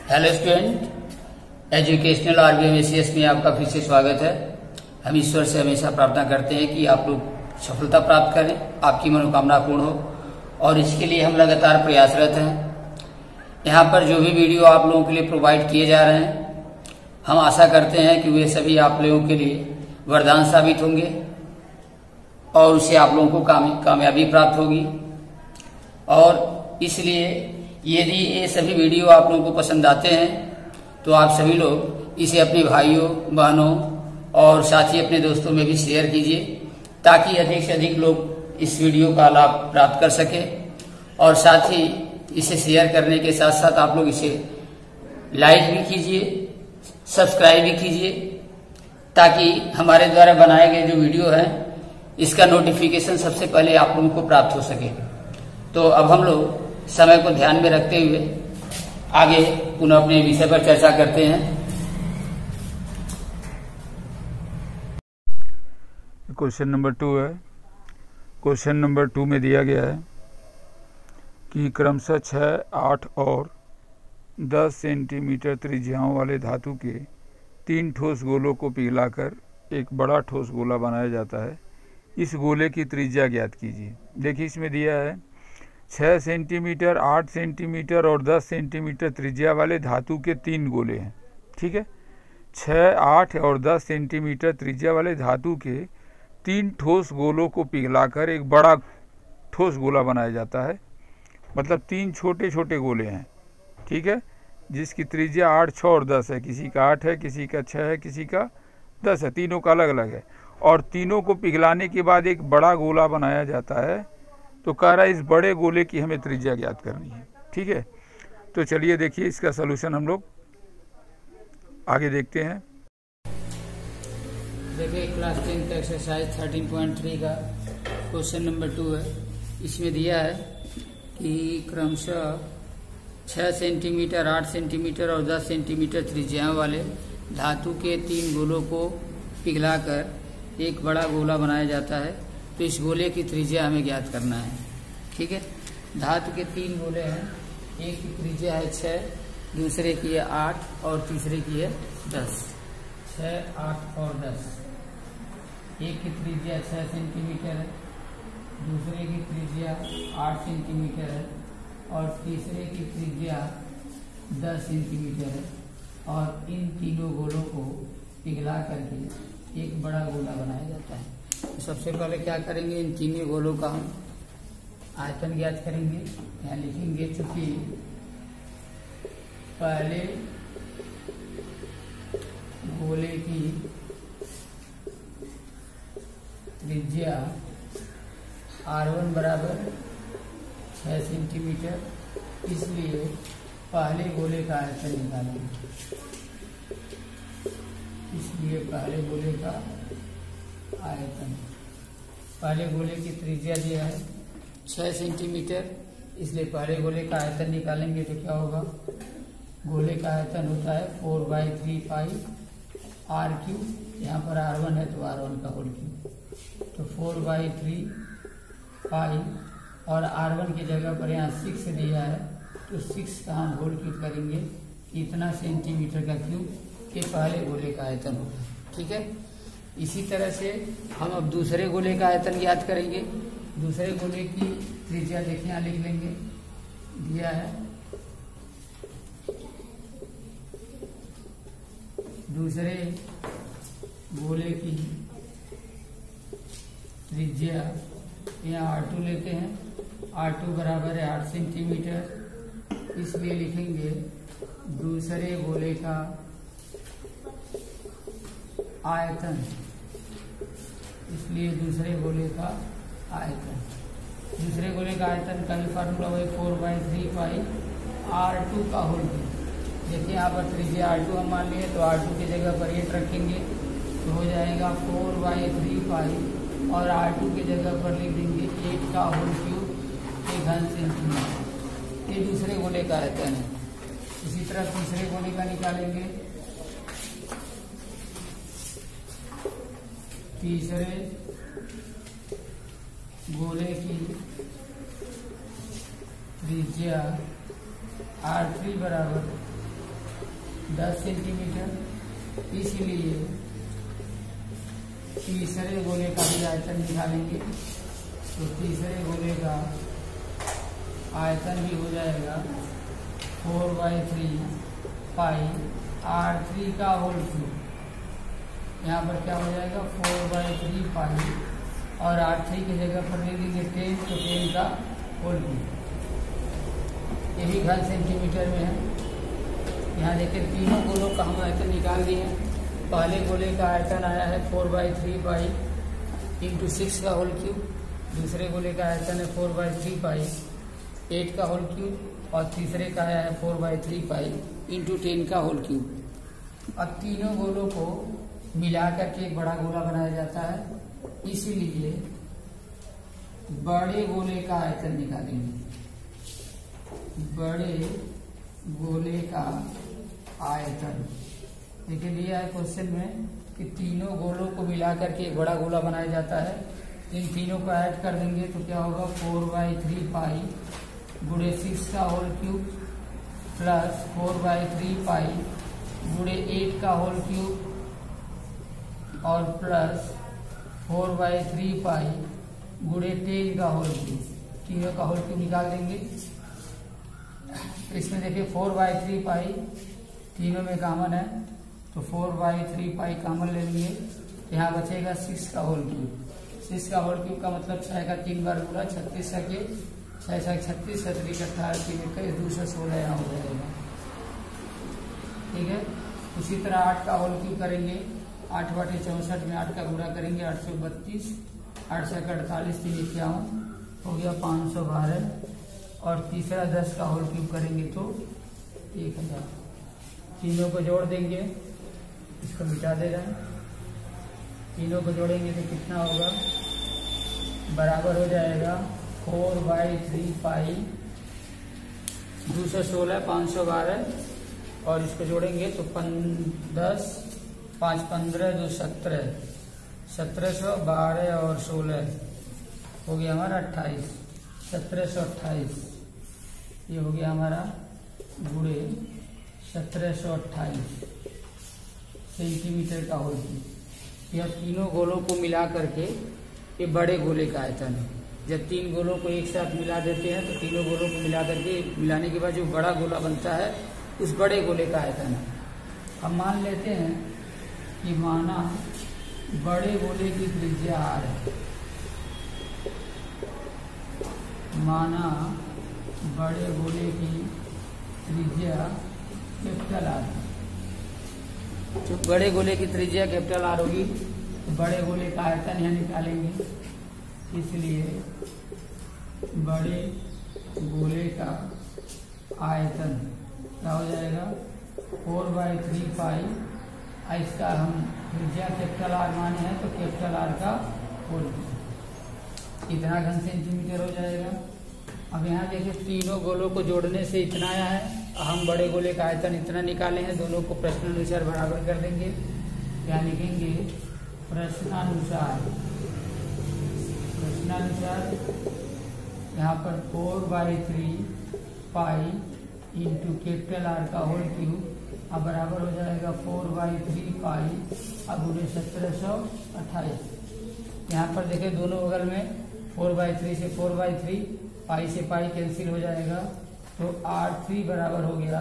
Hello student, educational RBMACS में आपका फिर से स्वागत है। हम ईश्वर से हमेशा प्रार्थना करते हैं कि आप लोग सफलता प्राप्त करें, आपकी मनोकामना पूर्ण हो, और इसके लिए हम लगातार प्रयासरत हैं। यहाँ पर जो भी वीडियो आप लोगों के लिए प्रोवाइड किए जा रहे हैं, हम आशा करते हैं कि वे सभी आप लोगों के लिए वरदान साबित होंगे और उससे आप लोगों को कामयाबी प्राप्त होगी। और इसलिए यदि ये सभी वीडियो आप लोगों को पसंद आते हैं तो आप सभी लोग इसे अपने भाइयों, बहनों और साथ ही अपने दोस्तों में भी शेयर कीजिए, ताकि अधिक से अधिक लोग इस वीडियो का लाभ प्राप्त कर सके। और साथ ही इसे शेयर करने के साथ साथ आप लोग इसे लाइक भी कीजिए, सब्सक्राइब भी कीजिए, ताकि हमारे द्वारा बनाए गए जो वीडियो है इसका नोटिफिकेशन सबसे पहले आप लोगों को प्राप्त हो सके। तो अब हम लोग समय को ध्यान में रखते हुए आगे पुनः अपने विषय पर चर्चा करते हैं। क्वेश्चन नंबर 2 है। क्वेश्चन नंबर 2 में दिया गया है कि क्रमशः 6, 8 और 10 सेंटीमीटर त्रिज्याओं वाले धातु के 3 ठोस गोलों को पिघलाकर एक बड़ा ठोस गोला बनाया जाता है। इस गोले की त्रिज्या ज्ञात कीजिए। देखिए, इसमें दिया है 6 सेंटीमीटर, 8 सेंटीमीटर और 10 सेंटीमीटर त्रिज्या वाले धातु के 3 गोले हैं। ठीक है, 6, 8 और 10 सेंटीमीटर त्रिज्या वाले धातु के 3 ठोस गोलों को पिघलाकर एक बड़ा ठोस गोला बनाया जाता है। मतलब 3 छोटे छोटे गोले हैं, ठीक है, जिसकी त्रिज्या 8, 6 और 10 है। किसी का 8 है, किसी का 6 है, किसी का 10 है, तीनों का अलग अलग है। और तीनों को पिघलाने के बाद एक बड़ा गोला बनाया जाता है। तो कह रहा है इस बड़े गोले की हमें त्रिज्या ज्ञात करनी है। ठीक है, तो चलिए देखिए इसका सलूशन हम लोग आगे देखते हैं। देखिए, क्लास 10 का एक्सरसाइज 13.3 का क्वेश्चन नंबर 2 है। इसमें दिया है कि क्रमशः 6 सेंटीमीटर, 8 सेंटीमीटर और 10 सेंटीमीटर त्रिज्याओं वाले धातु के 3 गोलों को पिघलाकर एक बड़ा गोला बनाया जाता है। तो इस गोले की त्रिज्या हमें ज्ञात करना है। ठीक है, धातु के 3 गोले हैं। एक की त्रिज्या है 6, दूसरे की है 8 और तीसरे की है 10। 6, 8 और 10। एक की त्रिज्या 6 सेंटीमीटर है, दूसरे की त्रिज्या 8 सेंटीमीटर है और तीसरे की त्रिज्या 10 सेंटीमीटर है। और इन तीनों गोलों को पिघला करके एक बड़ा गोला बनाया जाता है। तो सबसे पहले क्या करेंगे, इन तीनों गोलों का हम आयतन ज्ञात करेंगे। यहाँ लिखेंगे, चूंकि पहले गोले की त्रिज्या R1 बराबर 6 सेंटीमीटर, इसलिए पहले गोले का आयतन निकालेंगे। इसलिए पहले गोले का आयतन, पहले गोले की त्रिज्या दिया है 6 सेंटीमीटर, इसलिए पहले गोले का आयतन निकालेंगे। तो क्या होगा, गोले का आयतन होता है 4/3 पाई R3। यहाँ पर R1 है तो R1 का होल क्यूब, तो 4/3 पाई, और R1 की जगह पर यहाँ 6 दिया है तो 6 का हम होल क्यूब करेंगे। इतना सेंटीमीटर का क्यूब ये पहले गोले का आयतन होगा। ठीक है, इसी तरह से हम अब दूसरे गोले का आयतन ज्ञात करेंगे। दूसरे गोले की त्रिज्या देखिए, यहाँ लिख लेंगे, दिया है दूसरे गोले की त्रिज्या, यहाँ R2 लेते हैं। R2 बराबर है 8 सेंटीमीटर, इसलिए लिखेंगे दूसरे गोले का आयतन, इसलिए दूसरे गोले का आयतन, दूसरे गोले का आयतन का भी फार्मूला वही 4/3 पाई R2 का होल क्यूब। देखिए, यहाँ पर त्रिज्या R2 हम मान लिए, तो R2 की जगह पर 8 रखेंगे तो हो जाएगा 4/3 पाई, और R2 की जगह पर लिख देंगे 8 का होल क्यूब घन सेंटीमीटर। ये दूसरे गोले का आयतन है। इसी तरह तीसरे गोले का निकालेंगे। तीसरे गोले की त्रिज्या R3 बराबर 10 सेंटीमीटर। इसलिए तीसरे गोले का भी आयतन निकालेंगे तो तीसरे गोले का आयतन भी हो जाएगा 4/3 पाई R3 का होल क्यूब। यहाँ पर क्या हो जाएगा 4/3 पाई और R3 की जगह पर ले लेंगे 10 तो 10 का होल क्यूब। ये भी घन सेंटीमीटर में है। यहाँ देखिए तीनों गोलों का हम आयतन निकाल दिए हैं। पहले गोले का आयतन आया है 4/3 पाई इंटू 6 का होल क्यूब। दूसरे गोले का आयतन है 4/3 पाई 8 का होल क्यूब और तीसरे का आया है 4/3 पाई इंटू 10 का होल क्यूब। अब तीनों गोलों को मिला करके एक बड़ा गोला बनाया जाता है। इसीलिए बड़े गोले का आयतन निकालेंगे। बड़े गोले का आयतन देखिए दिया है क्वेश्चन में कि तीनों गोलों को मिला करके एक बड़ा गोला बनाया जाता है। इन तीनों को ऐड कर देंगे तो क्या होगा 4/3 पाई गुणे 6 का होल क्यूब प्लस 4/3 पाई गुणे 8 का होल क्यूब और प्लस 4/3 पाई गुणे 10 का होल क्यूब। तीनों का होल क्यूब निकाल देंगे। इसमें देखिए 4/3 पाई तीनों में कॉमन है तो 4/3 पाई कॉमन ले लेंगे। यहाँ बचेगा 6 का होल क्यूब। 6 का होल क्यूब का मतलब 6 का 3 बार गुणा 36 के 6 36 3 18 3 21 216 यहाँ हो जाएगा। ठीक है। उसी तरह 8 का होल क्यूब करेंगे। 8/64 में 8 का गुणा करेंगे 8 से 32 8 से 48 3 51 हो गया 512 और तीसरा 10 का होल क्यूब करेंगे तो 1000। तीनों को जोड़ देंगे। इसको मिटा दे रहे हैं। तीनों को जोड़ेंगे तो कितना होगा बराबर हो जाएगा 4/3 पाई 216 512 और इसको जोड़ेंगे तो 10 5 15 2 17 1712 और 16 हो गया हमारा 28 1728। ये हो गया हमारा गुणे 1728 सेंटीमीटर का होल क्यूब। यह तीनों गोलों को मिला करके ये बड़े गोले का आयतन है। जब तीन गोलों को एक साथ मिला देते हैं तो तीनों गोलों को मिला करके मिलाने के बाद जो बड़ा गोला बनता है उस बड़े गोले का आयतन है। हम मान लेते हैं कि माना बड़े गोले की त्रिज्या R है। माना बड़े गोले की त्रिज्या कैपिटल R है। जो बड़े गोले की त्रिज्या कैपिटल R होगी तो बड़े गोले का आयतन यहाँ निकालेंगे। इसलिए बड़े गोले का आयतन क्या हो जाएगा 4/3 पाई। इसका हम त्रिज्या कैपिटल R माने हैं तो कैपिटल R का होल इतना घन सेंटीमीटर हो जाएगा। अब यहाँ देखिए तीनों गोलों को जोड़ने से इतना आया है। हम बड़े गोले का आयतन इतना निकाले हैं। दोनों को प्रश्नानुसार बराबर कर देंगे। क्या लिखेंगे प्रश्नानुसार यहाँ पर 4/3 पाई इंटू कैपिटल R का होल क्यूब अब बराबर हो जाएगा 4/3 पाई अब गुणे 1728। यहाँ पर देखिए दोनों बगल में 4/3 से 4/3 पाई से पाई कैंसिल हो जाएगा तो R3 बराबर हो गया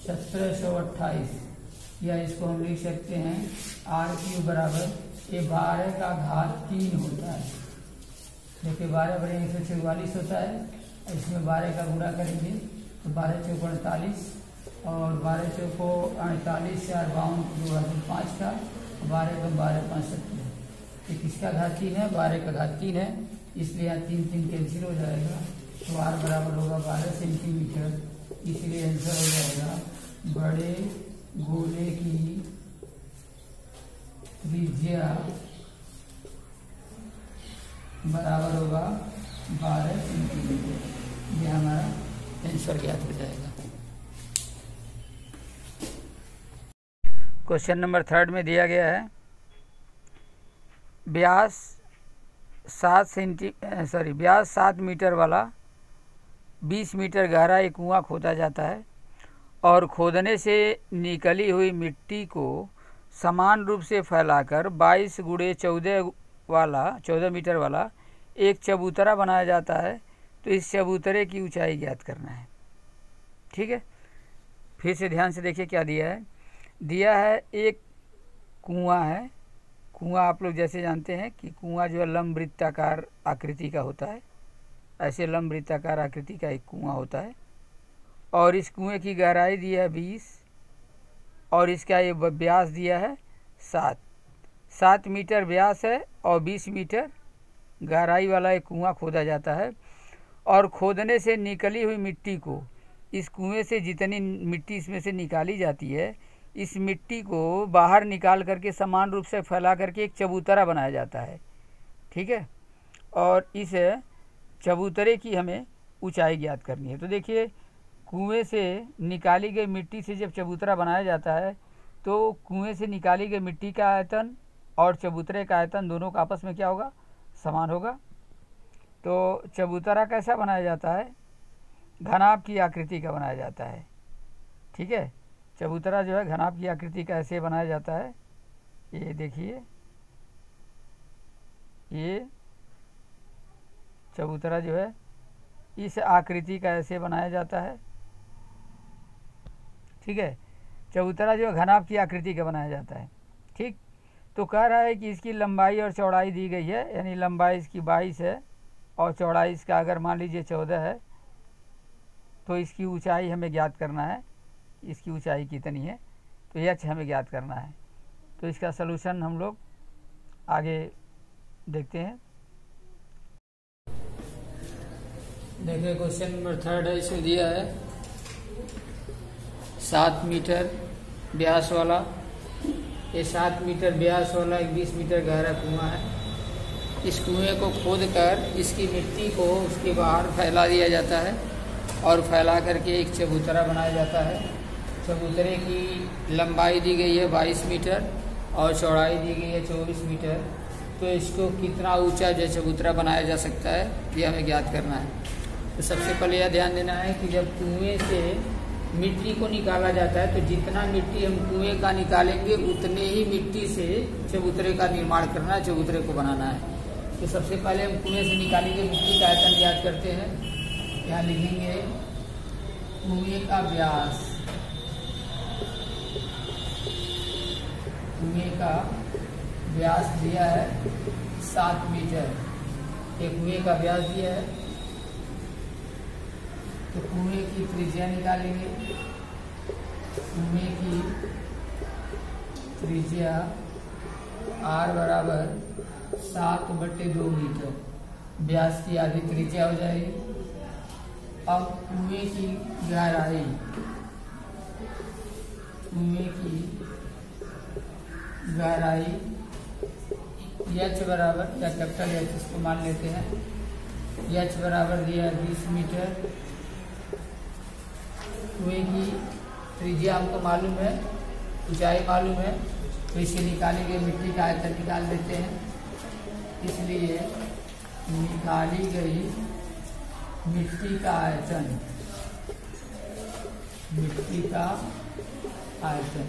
1728। या इसको हम लिख सकते हैं R3 बराबर ये 12 का घात 3 होता है। देखिए 12 बड़े 144 होता है। इसमें 12 का गुणा करेंगे तो 12 चौक 48 और 12 चौको 48 से 52 का 12 का 12 5 17। ये किसका घात 3 है 12 का घात 3 है। इसलिए यहाँ 3 3 कैंसिल हो जाएगा तो R बराबर होगा 12 सेंटीमीटर। इसलिए आंसर हो जाएगा बड़े गोले की त्रिज्या बराबर होगा 12 सेंटीमीटर। ये हमारा आंसर ज्ञात हो जाएगा। क्वेश्चन नंबर 3 में दिया गया है व्यास 7 मीटर वाला 20 मीटर गहरा एक कुआं खोदा जाता है और खोदने से निकली हुई मिट्टी को समान रूप से फैलाकर 22 × 14 मीटर वाला एक चबूतरा बनाया जाता है। तो इस चबूतरे की ऊंचाई ज्ञात करना है। ठीक है, फिर से ध्यान से देखिए क्या दिया है। दिया है एक कुआं है। कुआं आप लोग जैसे जानते हैं कि कुआं जो है लंब वृत्ताकार आकृति का होता है, ऐसे लंब वृत्ताकार आकृति का एक कुआं होता है। और इस कुएं की गहराई दी है 20 और इसका ये व्यास दिया है 7 मीटर व्यास है और 20 मीटर गहराई वाला एक कुआं खोदा जाता है। और खोदने से निकली हुई मिट्टी को, इस कुएं से जितनी मिट्टी इसमें से निकाली जाती है, इस मिट्टी को बाहर निकाल करके समान रूप से फैला करके एक चबूतरा बनाया जाता है। ठीक है, और इस चबूतरे की हमें ऊंचाई ज्ञात करनी है। तो देखिए, कुएं से निकाली गई मिट्टी से जब चबूतरा बनाया जाता है तो कुएं से निकाली गई मिट्टी का आयतन और चबूतरे का आयतन दोनों का आपस में क्या होगा, समान होगा। तो चबूतरा कैसा बनाया जाता है, घनाभ की आकृति का बनाया जाता है। ठीक है, चबूतरा जो है घनाभ की आकृति का ऐसे बनाया जाता है। ये देखिए, ये चबूतरा जो है इस आकृति का ऐसे बनाया जाता है। ठीक है, चबूतरा जो है घनाभ की आकृति का बनाया जाता है। ठीक, तो कह रहा है कि इसकी लंबाई और चौड़ाई दी गई है, यानी लंबाई इसकी 22 है और चौड़ाई इसका अगर मान लीजिए 14 है। तो इसकी ऊंचाई हमें ज्ञात करना है, इसकी ऊंचाई कितनी है, तो यह हमें ज्ञात करना है। तो इसका सलूशन हम लोग आगे देखते हैं। देखिए, क्वेश्चन नंबर 3 है, इसमें दिया है 7 मीटर व्यास वाला, ये 7 मीटर व्यास वाला एक 20 मीटर गहरा कुआं है। इस कुएं को खोदकर इसकी मिट्टी को उसके बाहर फैला दिया जाता है और फैला करके एक चबूतरा बनाया जाता है। चबूतरे की लंबाई दी गई है 22 मीटर और चौड़ाई दी गई है 24 मीटर। तो इसको कितना ऊंचा जो चबूतरा बनाया जा सकता है, ये हमें ज्ञात करना है। तो सबसे पहले यह ध्यान देना है कि जब कुएं से मिट्टी को निकाला जाता है तो जितना मिट्टी हम कुएं का निकालेंगे उतने ही मिट्टी से चबूतरे का निर्माण करना है, चबूतरे को बनाना है। तो सबसे पहले हम कुएं से निकाली गई मिट्टी का आयतन ज्ञात करते हैं। यहाँ लिखेंगे कुएं का व्यास, कुएं का व्यास दिया है 7 मीटर, ये कुएं का व्यास दिया है। तो कुएं की त्रिज्या निकालेंगे। कुएं की त्रिज्या r बराबर 7/2 मीटर, व्यास की आधी त्रिज्या हो जाएगी। अब कुएं की गहराई, कुएं की गहराई h बराबर, या कैपिटल H इसको मान लेते हैं, h बराबर दिया 20 मीटर। कुएं की त्रिज्या हमको मालूम है, ऊंचाई मालूम है, तो इसे निकाली गई मिट्टी का आयतन निकाल देते हैं। इसलिए निकाली गई मिट्टी का आयतन, मिट्टी का आयतन,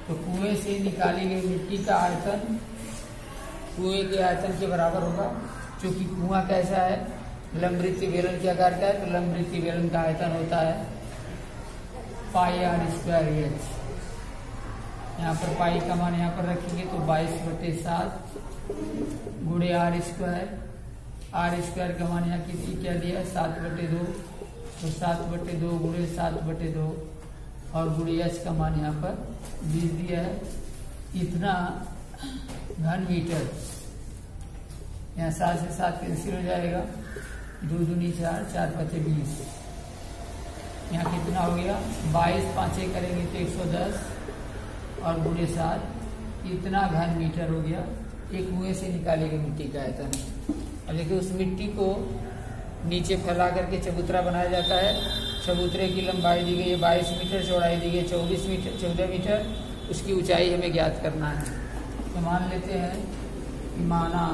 तो कुएं से निकाली गई मिट्टी का आयतन कुएं के आयतन के बराबर होगा। क्योंकि कुआं कैसा है, लंबवृत्तीय बेलन के आकार का है, तो लंबवृत्तीय बेलन का आयतन होता है πr²h। यहाँ पर पाई का मान यहाँ पर रखेंगे तो 22/7 गुणे r²। r² का मान यहाँ किसी क्या दिया 7/2, तो 7/2 गुणे 7/2 और गुणे h का मान यहाँ पर 20 दिया है। इतना घन मीटर, यहाँ 7 से 7 कैंसिल हो जाएगा, 2 दूनी 4, 4 5 20। यहाँ कितना हो गया 22 5 करेंगे तो 110 और गुणे 7, इतना घन मीटर हो गया। एक कुएं से निकाली गई मिट्टी का आयतन है। और देखिए, उस मिट्टी को नीचे फैला करके चबूतरा बनाया जाता है। चबूतरे की लंबाई दी गई है 22 मीटर, चौड़ाई दी गई है 14 मीटर। उसकी ऊंचाई हमें ज्ञात करना है। तो मान लेते हैं कि माना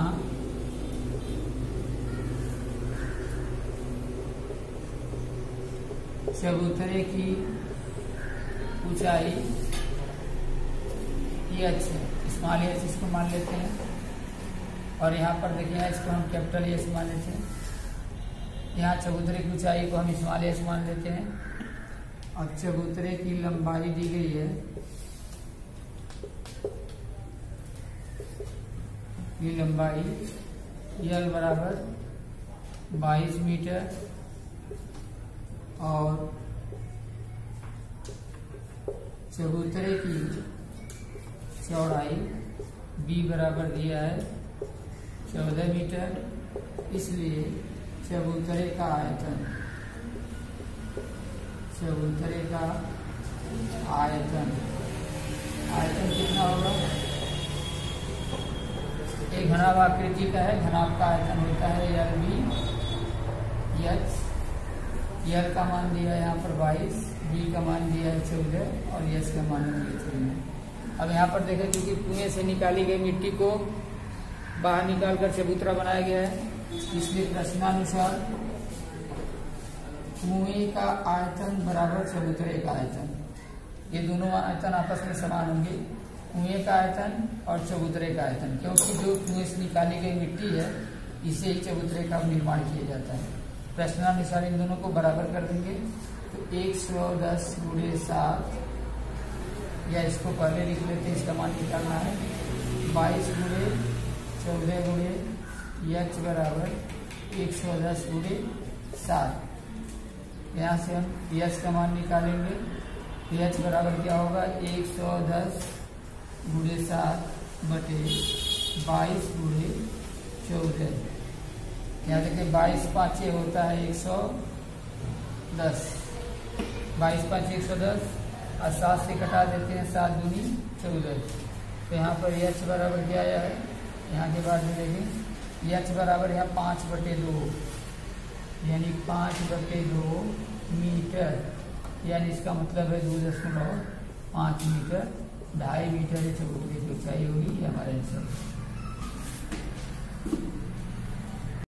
चबूतरे की ऊंचाई एच है, स्मॉल एच इसको मान लेते हैं। और यहाँ पर देखिए इसको हम कैपिटल एच मान लेते हैं। यहाँ चबूतरे की ऊंचाई को हम स्मॉल एच मान लेते हैं। अब चबूतरे की लंबाई दी गई है, ये लंबाई यल बराबर 22 मीटर और चबूतरे की चौड़ाई बी बराबर दिया है 14 मीटर, इसलिए चबूतरे का आयतन कितना होगा? एक घनाभ आकृति का है, घनाभ का आयतन होता है यल बी एच। यल का मान दिया है यहाँ पर 22, बी का मान दिया है 14 और एच का मान दिया 13। अब यहाँ पर देखें क्योंकि कुएं से निकाली गई मिट्टी को बाहर निकालकर चबूतरा बनाया गया है, इसलिए प्रश्नानुसार कुएं का आयतन बराबर चबूतरे का आयतन, ये दोनों आयतन आपस में समान होंगे, कुएं का आयतन और चबूतरे का आयतन, क्योंकि जो कुएं से निकाली गई मिट्टी है इसे ही चबूतरे का निर्माण किया जाता है। प्रश्नानुसार इन दोनों को बराबर कर देंगे तो 110 × 7, या इसको पहले लिख लेते हैं, इसका मान निकालना है 22 × 14 × एच बराबर 110 × 7। यहाँ से हम एच का मान निकालेंगे, एच बराबर क्या होगा? 110 × 7 बटे 22 × 14। यहाँ देखिए 22 5 होता है 110, 22 5 110 और 7 से कटा देते हैं, 7 दूनी 14। तो यहाँ पर एच बराबर क्या आया है? यहाँ के बाद में देखें एच बराबर यहाँ 5/2, यानी 5/2 मीटर, यानी इसका मतलब है 2.5 मीटर, 2.5 मीटर चबूतरे की ऊंचाई होगी, ये हमारा आंसर है।